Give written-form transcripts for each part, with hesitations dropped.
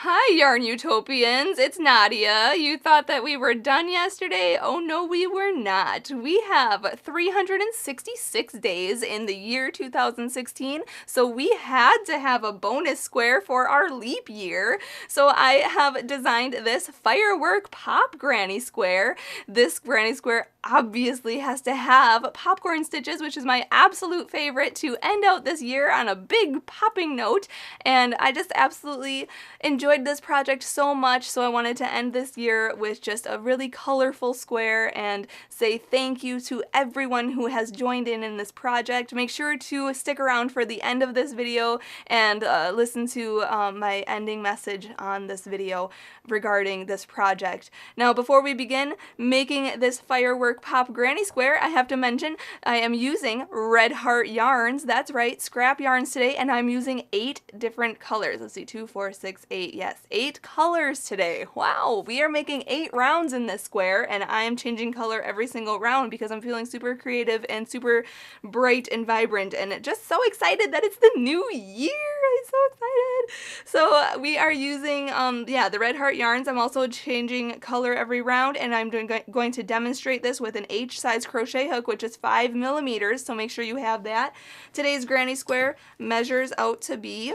Hi, YARNutopians! It's Nadia. You thought that we were done yesterday? Oh no, we were not. We have 366 days in the year 2016, so we had to have a bonus square for our leap year. So I have designed this firework pop granny square. This granny square obviously has to have popcorn stitches, which is my absolute favorite, to end out this year on a big popping note, and I just absolutely enjoyed this project so much, so I wanted to end this year with just a really colorful square and say thank you to everyone who has joined in this project. Make sure to stick around for the end of this video and listen to my ending message on this video regarding this project. Now, before we begin making this firework pop granny square, I have to mention I am using Red Heart yarns. That's right, scrap yarns today, and I'm using 8 different colors. Let's see, 2, 4, 6, 8, yes, 8 colors today. Wow, we are making 8 rounds in this square, and I am changing color every single round because I'm feeling super creative and super bright and vibrant, and just so excited that it's the new year. I'm so excited. So we are using, the Red Heart yarns. I'm also changing color every round, and I'm going to demonstrate this with an H size crochet hook, which is 5 millimeters, so make sure you have that. Today's granny square measures out to be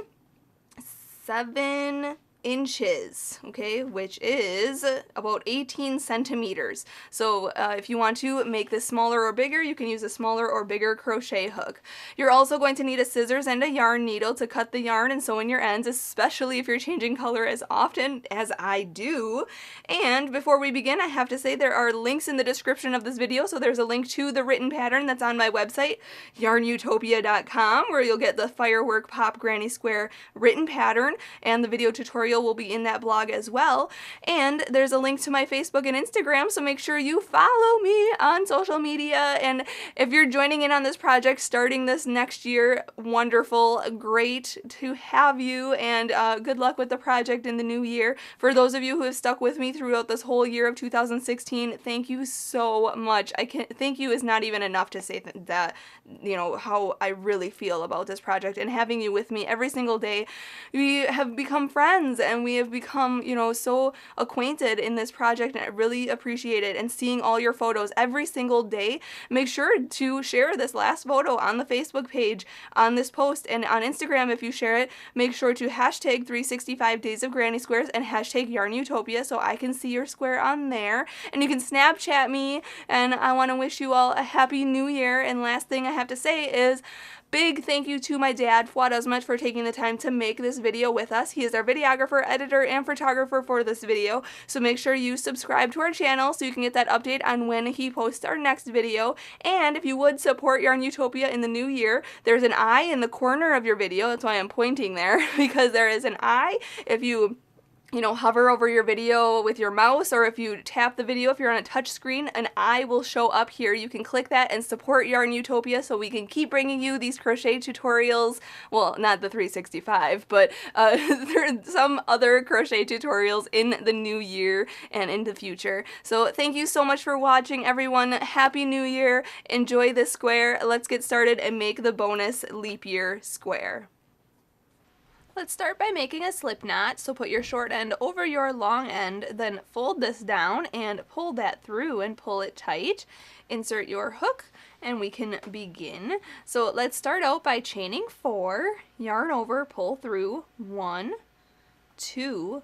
7 inches, okay, which is about 18 centimeters. So if you want to make this smaller or bigger, you can use a smaller or bigger crochet hook. You're also going to need a scissors and a yarn needle to cut the yarn and sew in your ends, especially if you're changing color as often as I do. And before we begin, I have to say there are links in the description of this video. So there's a link to the written pattern that's on my website, YARNutopia.com, where you'll get the firework pop granny square written pattern, and the video tutorial will be in that blog as well. And there's a link to my Facebook and Instagram, so make sure you follow me on social media. And if you're joining in on this project starting this next year, wonderful, great to have you, and good luck with the project in the new year. For those of you who have stuck with me throughout this whole year of 2016, thank you so much. Thank you is not even enough to say that, you know, how I really feel about this project, and having you with me every single day. We have become friends, and we have become, you know, so acquainted in this project, and I really appreciate it. And seeing all your photos every single day. Make sure to share this last photo on the Facebook page, on this post, and on Instagram if you share it. Make sure to hashtag 365 days of granny squares and hashtag YARNutopia so I can see your square on there. And you can Snapchat me, and I want to wish you all a happy new year. And last thing I have to say is big thank you to my dad, Fuad, Azmat, for taking the time to make this video with us. He is our videographer, editor, and photographer for this video, so make sure you subscribe to our channel so you can get that update on when he posts our next video. And if you would support YARNutopia in the new year, there's an eye in the corner of your video. That's why I'm pointing there, because there is an eye. If you hover over your video with your mouse, or if you tap the video, if you're on a touch screen, an eye will show up here. You can click that and support YARNutopia so we can keep bringing you these crochet tutorials. Well, not the 365, but there are some other crochet tutorials in the new year and in the future. So thank you so much for watching, everyone. Happy New Year. Enjoy this square. Let's get started and make the bonus leap year square. Let's start by making a slip knot. So put your short end over your long end, then fold this down and pull that through and pull it tight. Insert your hook and we can begin. So let's start out by chaining 4, yarn over, pull through 1, 2,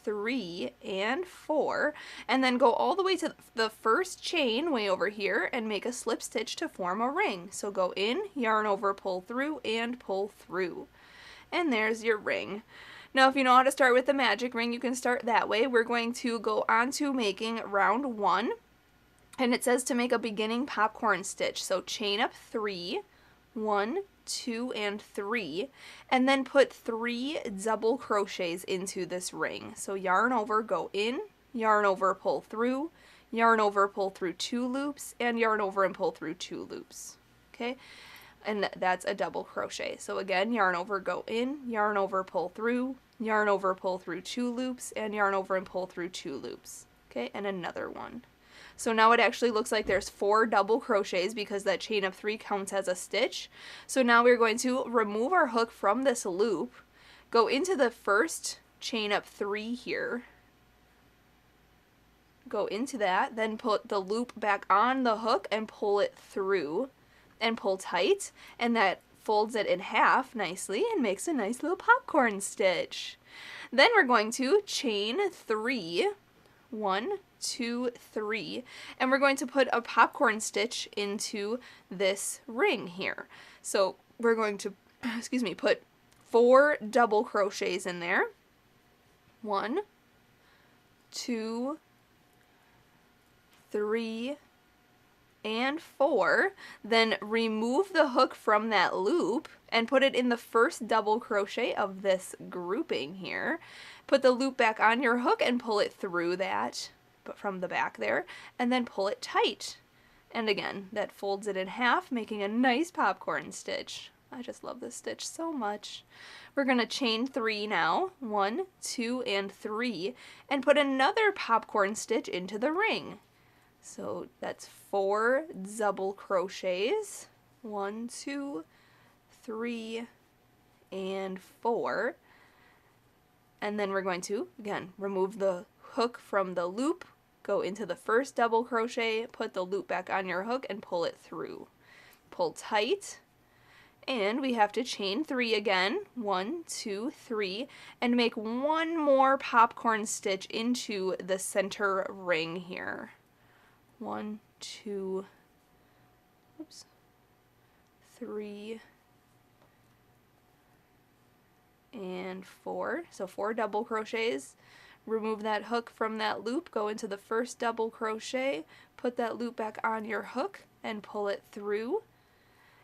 3, and 4, and then go all the way to the first chain way over here and make a slip stitch to form a ring. So go in, yarn over, pull through, and pull through. And there's your ring. Now, if you know how to start with the magic ring, you can start that way. We're going to go on to making round 1, and it says to make a beginning popcorn stitch. So chain up 3, 1, 2, and 3, and then put 3 double crochets into this ring. So yarn over, go in, yarn over, pull through, yarn over, pull through 2 loops, and yarn over and pull through 2 loops. Okay? And that's a double crochet. So again, yarn over, go in, yarn over, pull through, yarn over, pull through 2 loops, and yarn over and pull through 2 loops. Okay, and another one. So now it actually looks like there's 4 double crochets because that chain of 3 counts as a stitch. So now we're going to remove our hook from this loop, go into the first chain up 3 here, go into that, then put the loop back on the hook and pull it through and pull tight, and that folds it in half nicely and makes a nice little popcorn stitch. Then we're going to chain 3, 1, 2, 3, and we're going to put a popcorn stitch into this ring here. So we're going to, put 4 double crochets in there. 1, 2, 3, and 4. Then remove the hook from that loop and put it in the first double crochet of this grouping here. Put the loop back on your hook and pull it through that, but from the back there, and then pull it tight. And again, that folds it in half, making a nice popcorn stitch. I just love this stitch so much. We're going to chain 3 now, 1, 2, and 3, and put another popcorn stitch into the ring. So that's 4 double crochets, 1, 2, 3, and 4. And then we're going to, again, remove the hook from the loop, go into the first double crochet, put the loop back on your hook, and pull it through. Pull tight, and we have to chain 3 again, 1, 2, 3, and make one more popcorn stitch into the center ring here. 1, 2, 3, and 4. So 4 double crochets. Remove that hook from that loop, go into the first double crochet, put that loop back on your hook, and pull it through.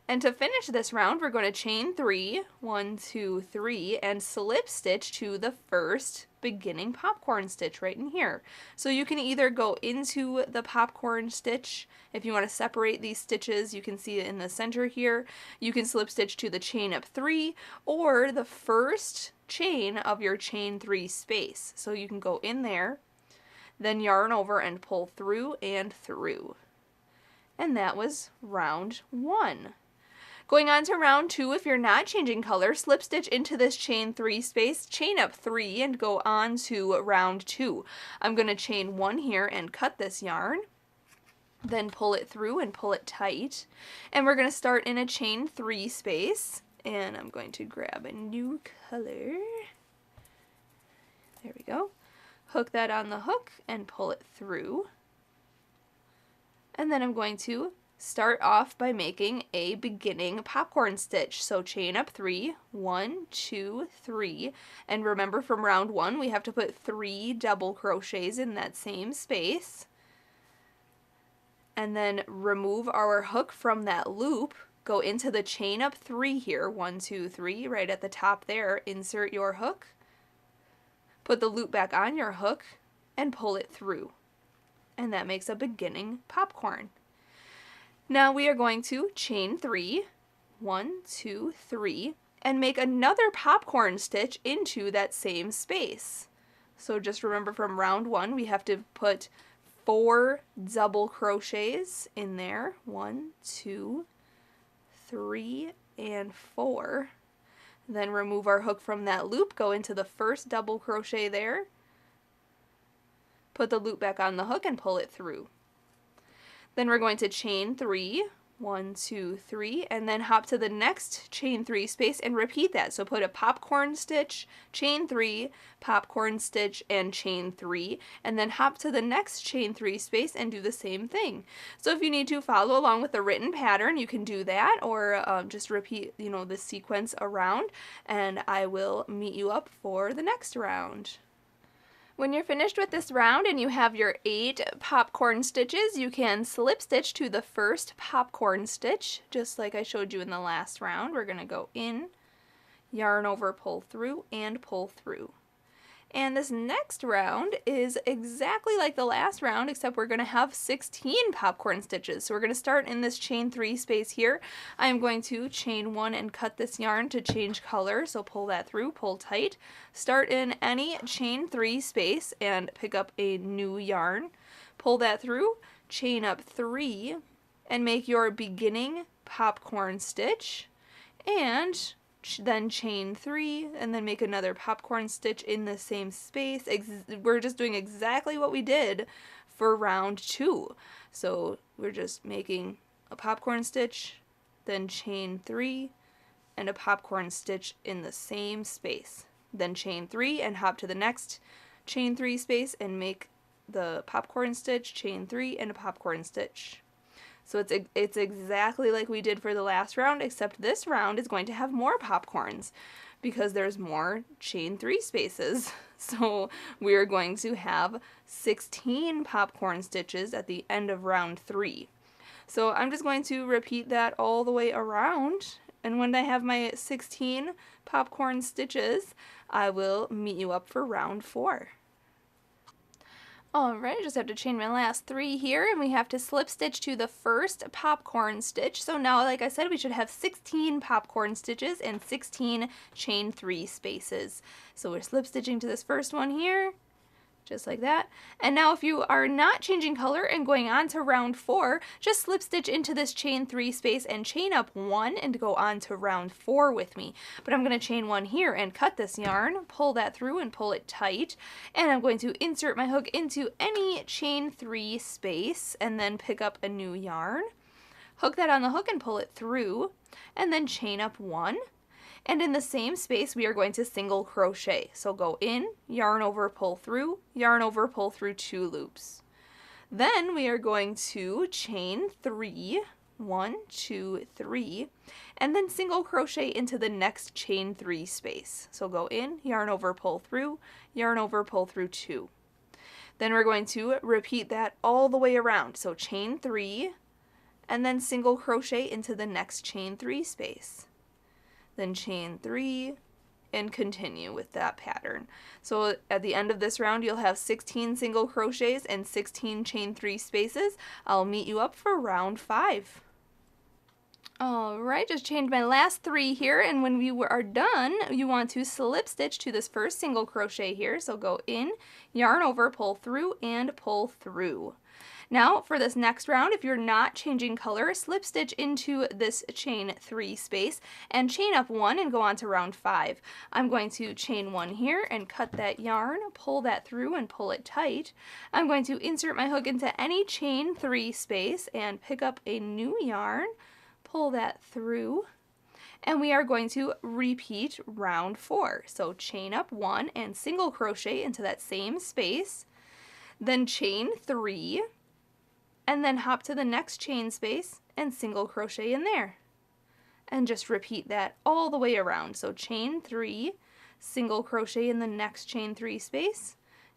And to finish this round, we're going to chain 3, 1, 2, 3, and slip stitch to the first beginning popcorn stitch right in here. So you can either go into the popcorn stitch, if you want to separate these stitches, you can see it in the center here. You can slip stitch to the chain up 3, or the first chain of your chain 3 space. So you can go in there, then yarn over and pull through and through. And that was round 1. Going on to round 2, if you're not changing color, slip stitch into this chain 3 space, chain up 3, and go on to round 2. I'm going to chain 1 here and cut this yarn, then pull it through and pull it tight. And we're going to start in a chain 3 space, and I'm going to grab a new color. There we go. Hook that on the hook and pull it through. And then I'm going to start off by making a beginning popcorn stitch. So chain up 3, 1, 2, 3, and remember from round 1 we have to put 3 double crochets in that same space. And then remove our hook from that loop, go into the chain up 3 here, 1, 2, 3, right at the top there, insert your hook, put the loop back on your hook, and pull it through. And that makes a beginning popcorn. Now we are going to chain 3, 1, 2, 3, and make another popcorn stitch into that same space. So just remember from round 1 we have to put 4 double crochets in there, 1, 2, 3, and 4. Then remove our hook from that loop, go into the first double crochet there, put the loop back on the hook and pull it through. Then we're going to chain 3, 1, 2, 3, and then hop to the next chain 3 space and repeat that. So put a popcorn stitch, chain 3, popcorn stitch, and chain 3, and then hop to the next chain 3 space and do the same thing. So if you need to follow along with the written pattern, you can do that, or just repeat, the sequence around, and I will meet you up for the next round. When you're finished with this round and you have your 8 popcorn stitches, you can slip stitch to the first popcorn stitch, just like I showed you in the last round. We're going to go in, yarn over, pull through, and pull through. And this next round is exactly like the last round, except we're going to have 16 popcorn stitches. So we're going to start in this chain 3 space here. I'm going to chain 1 and cut this yarn to change color. So pull that through, pull tight. Start in any chain 3 space and pick up a new yarn. Pull that through, chain up 3, and make your beginning popcorn stitch. And then chain 3, and then make another popcorn stitch in the same space. We're just doing exactly what we did for round 2. So we're just making a popcorn stitch, then chain 3, and a popcorn stitch in the same space. Then chain 3 and hop to the next chain 3 space and make the popcorn stitch, chain 3, and a popcorn stitch. So it's exactly like we did for the last round, except this round is going to have more popcorns because there's more chain 3 spaces. So we're going to have 16 popcorn stitches at the end of round 3. So I'm just going to repeat that all the way around, and when I have my 16 popcorn stitches, I will meet you up for round 4. Alright, I just have to chain my last 3 here, and we have to slip stitch to the first popcorn stitch. So now, like I said, we should have 16 popcorn stitches and 16 chain 3 spaces. So we're slip stitching to this first one here, just like that. And now if you are not changing color and going on to round 4, just slip stitch into this chain 3 space and chain up 1 and go on to round 4 with me. But I'm going to chain 1 here and cut this yarn, pull that through and pull it tight, and I'm going to insert my hook into any chain 3 space and then pick up a new yarn, hook that on the hook and pull it through, and then chain up 1. And in the same space, we are going to single crochet. So go in, yarn over, pull through 2 loops. Then we are going to chain 3, 1, 2, 3, and then single crochet into the next chain 3 space. So go in, yarn over, pull through 2. Then we're going to repeat that all the way around. So chain 3, and then single crochet into the next chain 3 space. Then chain 3, and continue with that pattern. So at the end of this round, you'll have 16 single crochets and 16 chain 3 spaces. I'll meet you up for round 5. Alright, just chained my last 3 here, and when you are done, you want to slip stitch to this first single crochet here. So go in, yarn over, pull through, and pull through. Now for this next round, if you're not changing color, slip stitch into this chain 3 space and chain up 1 and go on to round 5. I'm going to chain 1 here and cut that yarn, pull that through and pull it tight. I'm going to insert my hook into any chain 3 space and pick up a new yarn, pull that through, and we are going to repeat round 4. So chain up 1 and single crochet into that same space, then chain 3, and then hop to the next chain space and single crochet in there. And just repeat that all the way around. So chain 3, single crochet in the next chain 3 space,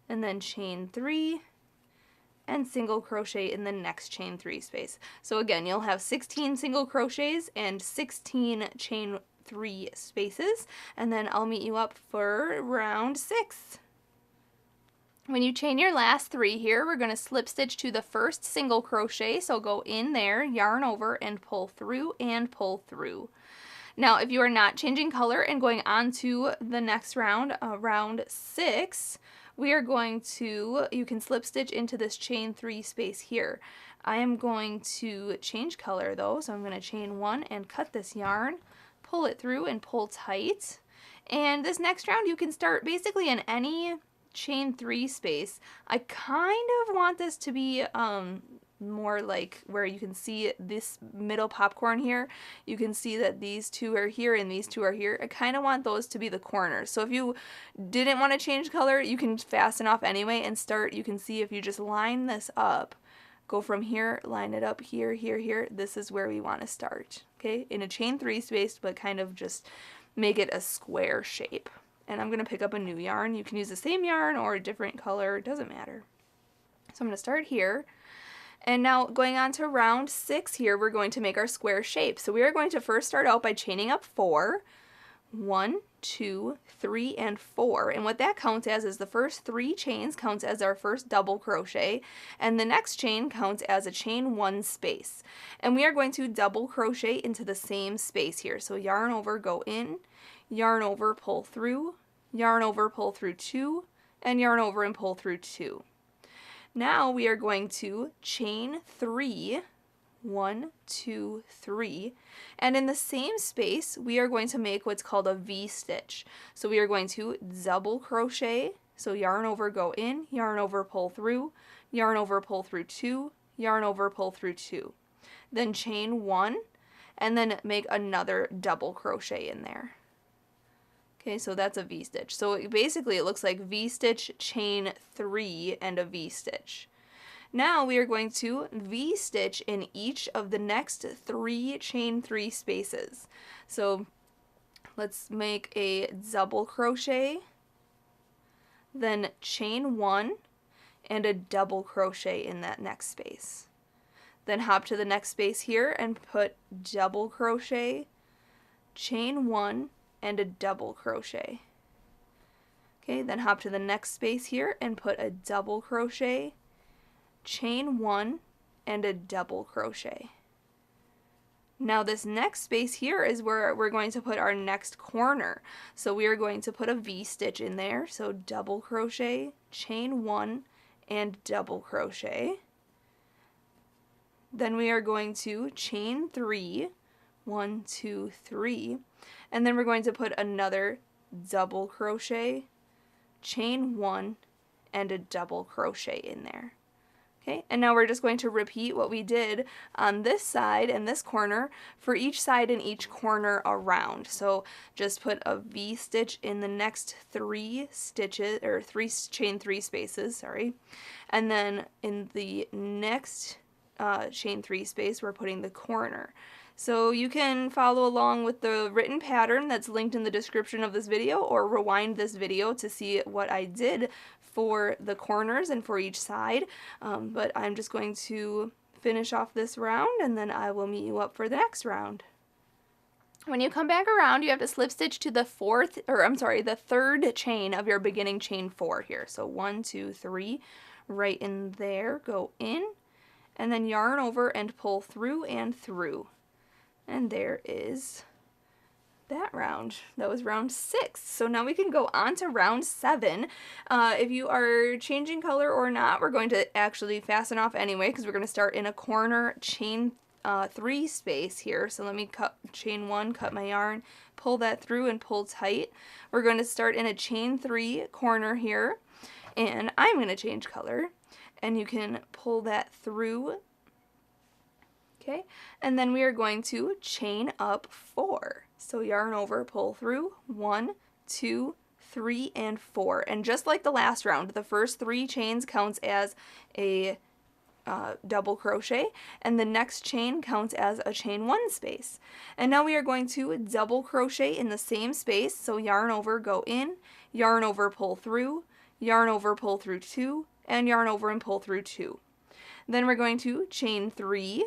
and then chain 3, and single crochet in the next chain 3 space. So again, you'll have 16 single crochets and 16 chain 3 spaces, and then I'll meet you up for round 6. When you chain your last 3 here, we're going to slip stitch to the first single crochet, so go in there, yarn over, and pull through and pull through. Now, if you are not changing color and going on to the next round, round 6, we are going to, you can slip stitch into this chain 3 space here. I am going to change color though, so I'm going to chain 1 and cut this yarn, pull it through and pull tight. And this next round you can start basically in any chain 3 space. I kind of want this to be more like where you can see this middle popcorn here. You can see that these 2 are here and these 2 are here. I kind of want those to be the corners. So if you didn't want to change color, you can fasten off anyway and start. You can see if you just line this up, go from here, line it up here, here, here. This is where we want to start, okay? In a chain 3 space, but kind of just make it a square shape. And I'm going to pick up a new yarn. You can use the same yarn or a different color, it doesn't matter. So I'm going to start here. And now going on to round 6 here, we're going to make our square shape. So we are going to first start out by chaining up 4. 1, 2, 3, and 4. And what that counts as is the first 3 chains counts as our first double crochet, and the next chain counts as a chain 1 space. And we are going to double crochet into the same space here. So yarn over, go in, yarn over, pull through, yarn over, pull through 2, and yarn over and pull through 2. Now we are going to chain 3, 1, 2, 3, and in the same space we are going to make what's called a V-stitch. So we are going to double crochet, so yarn over, go in, yarn over, pull through, yarn over, pull through 2, yarn over, pull through 2, then chain 1, and then make another double crochet in there. Okay, so that's a V-stitch. So basically it looks like V-stitch, chain 3, and a V-stitch. Now we are going to V-stitch in each of the next 3 chain 3 spaces. So let's make a double crochet, then chain 1, and a double crochet in that next space. Then hop to the next space here and put double crochet, chain 1, and a double crochet. Okay, then hop to the next space here and put a double crochet, chain 1, and a double crochet. Now this next space here is where we're going to put our next corner. So we are going to put a V-stitch in there, so double crochet, chain 1, and double crochet. Then we are going to chain 3, 1, 2, 3, and then we're going to put another double crochet, chain 1, and a double crochet in there. Okay, and now we're just going to repeat what we did on this side and this corner for each side and each corner around. So just put a V-stitch in the next 3 stitches, or 3 chain 3 spaces, sorry, and then in the next chain 3 space we're putting the corner. So you can follow along with the written pattern that's linked in the description of this video, or rewind this video to see what I did for the corners and for each side, but I'm just going to finish off this round and then I will meet you up for the next round. When you come back around, you have to slip stitch to the the third chain of your beginning chain 4 here. So 1, 2, 3, right in there, go in, and then yarn over and pull through and through. And there is that round. That was round 6. So now we can go on to round 7. If you are changing color or not, we're going to actually fasten off anyway, because we're going to start in a corner chain 3 space here. So let me cut chain 1, cut my yarn, pull that through and pull tight. We're going to start in a chain 3 corner here, and I'm going to change color, and you can pull that through. Okay, and then we are going to chain up 4. So yarn over, pull through, 1, 2, 3, and 4. And just like the last round, the first 3 chains counts as a double crochet, and the next chain counts as a chain 1 space. And now we are going to double crochet in the same space. So yarn over, go in, yarn over, pull through, yarn over, pull through 2, and yarn over and pull through 2. Then we're going to chain 3,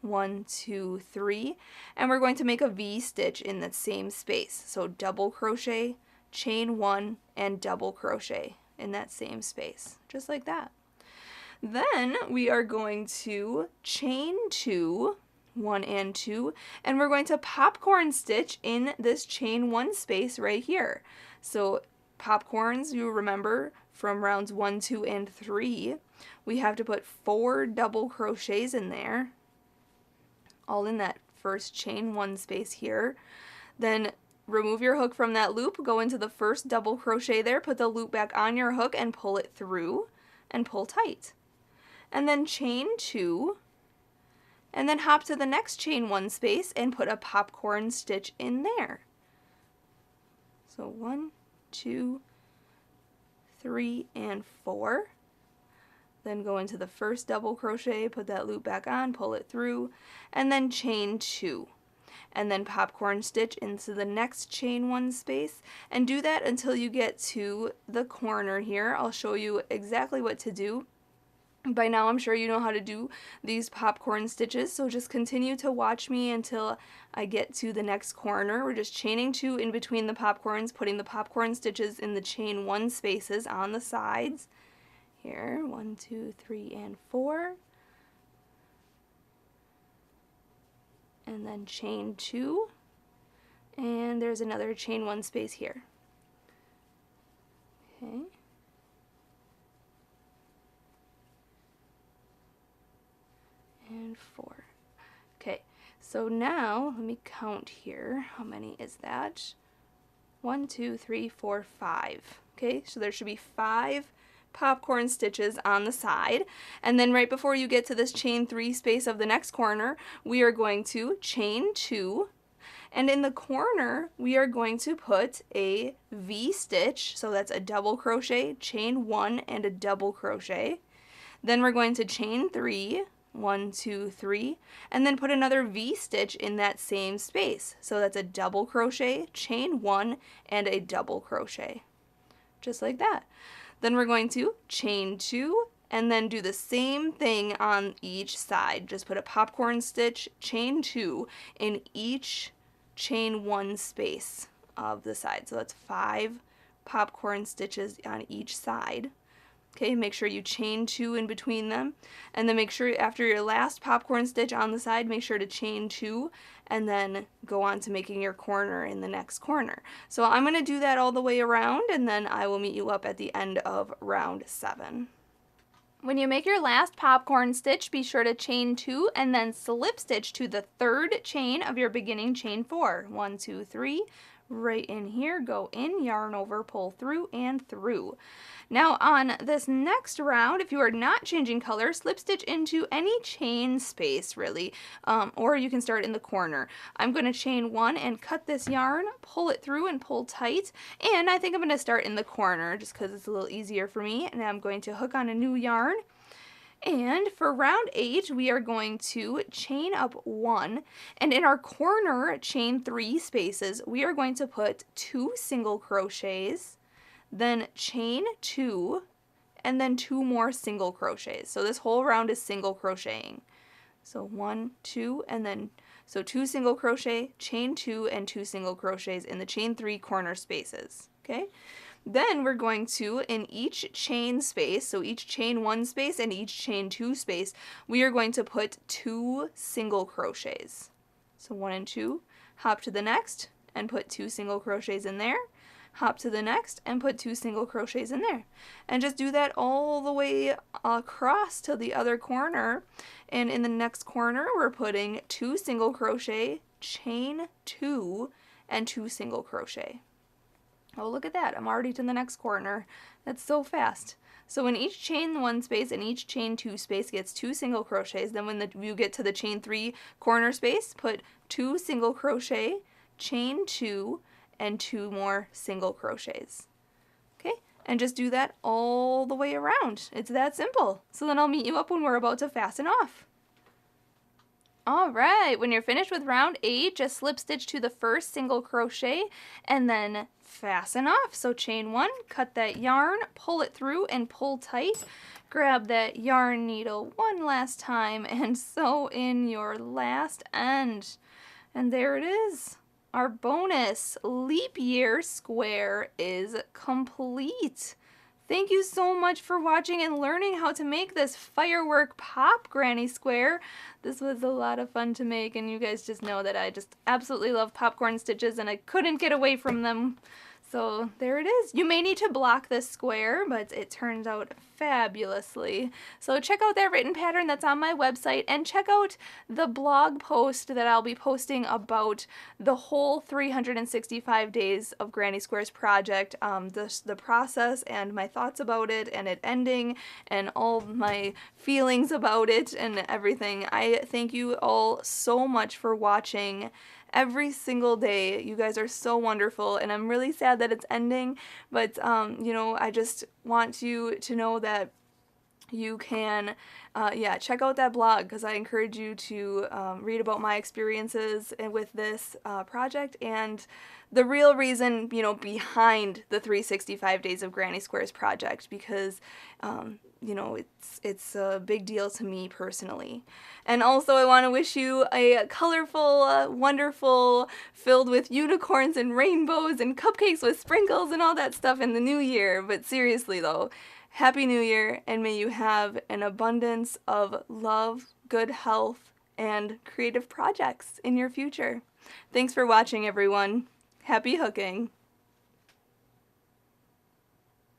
1, 2, 3, and we're going to make a V-stitch in the same space. So double crochet, chain 1, and double crochet in that same space, just like that. Then we are going to chain 2, 1 and 2, and we're going to popcorn stitch in this chain 1 space right here. So popcorns, you remember from rounds 1, 2, and 3, we have to put 4 double crochets in there, all in that first chain 1 space here. Then remove your hook from that loop, go into the first double crochet there, put the loop back on your hook and pull it through and pull tight. And then chain 2, and then hop to the next chain 1 space and put a popcorn stitch in there. So 1, 2, 3, and 4. Then go into the first double crochet, put that loop back on, pull it through, and then chain 2. And then popcorn stitch into the next chain 1 space, and do that until you get to the corner here. I'll show you exactly what to do. By now I'm sure you know how to do these popcorn stitches, so just continue to watch me until I get to the next corner. We're just chaining 2 in between the popcorns, putting the popcorn stitches in the chain 1 spaces on the sides. Here, 1, 2, 3, and 4. And then chain 2. And there's another chain 1 space here. Okay. And 4. So now, let me count here. How many is that? 1, 2, 3, 4, 5. Okay, so there should be 5 popcorn stitches on the side. And then right before you get to this chain 3 space of the next corner, we are going to chain 2. And in the corner, we are going to put a V stitch. So that's a double crochet, chain 1, and a double crochet. Then we're going to chain 3. 1, 2, 3, and then put another V stitch in that same space. So that's a double crochet, chain 1, and a double crochet. Just like that. Then we're going to chain 2, and then do the same thing on each side. Just put a popcorn stitch, chain 2, in each chain 1 space of the side. So that's 5 popcorn stitches on each side. Okay, make sure you chain 2 in between them, and then make sure after your last popcorn stitch on the side, make sure to chain 2, and then go on to making your corner in the next corner. So I'm going to do that all the way around, and then I will meet you up at the end of round 7. When you make your last popcorn stitch, be sure to chain 2 and then slip stitch to the 3rd chain of your beginning chain 4. 1, 2, 3. Right in here, go in, yarn over, pull through, and through. Now on this next round, if you are not changing color, slip stitch into any chain space really, or you can start in the corner. I'm going to chain 1 and cut this yarn, pull it through and pull tight, and I think I'm going to start in the corner just because it's a little easier for me, and I'm going to hook on a new yarn. And for round 8, we are going to chain up 1, and in our corner chain 3 spaces, we are going to put 2 single crochets, then chain 2, and then 2 more single crochets. So this whole round is single crocheting. So 1, 2, and then, so 2 single crochet, chain 2, and 2 single crochets in the chain 3 corner spaces, okay? Then we're going to, in each chain space, so each chain 1 space and each chain 2 space, we are going to put 2 single crochets. So 1 and 2, hop to the next and put 2 single crochets in there, hop to the next and put 2 single crochets in there. And just do that all the way across to the other corner. And in the next corner, we're putting 2 single crochet, chain 2, and 2 single crochet. Oh, look at that. I'm already to the next corner. That's so fast. So in each chain 1 space and each chain 2 space gets 2 single crochets. Then when you get to the chain 3 corner space, put 2 single crochet, chain 2, and 2 more single crochets. Okay? And just do that all the way around. It's that simple. So then I'll meet you up when we're about to fasten off. Alright, when you're finished with round 8, just slip stitch to the first single crochet and then fasten off. So chain 1, cut that yarn, pull it through and pull tight. Grab that yarn needle one last time and sew in your last end. And there it is. Our bonus leap year square is complete. Thank you so much for watching and learning how to make this firework pop granny square. This was a lot of fun to make, and you guys just know that I just absolutely love popcorn stitches and I couldn't get away from them. So there it is. You may need to block this square, but it turns out fabulously. So check out that written pattern that's on my website, and check out the blog post that I'll be posting about the whole 365 days of Granny Squares project, the process and my thoughts about it and it ending and all my feelings about it and everything. I thank you all so much for watching every single day. You guys are so wonderful, and I'm really sad that it's ending, but you know, I just want you to know that you can check out that blog, because I encourage you to read about my experiences with this project and the real reason, you know, behind the 365 Days of Granny Squares project, because you know, it's a big deal to me personally. And also I want to wish you a colorful, wonderful, filled with unicorns and rainbows and cupcakes with sprinkles and all that stuff in the new year. But seriously though, Happy New Year, and may you have an abundance of love, good health, and creative projects in your future. Thanks for watching, everyone. Happy hooking!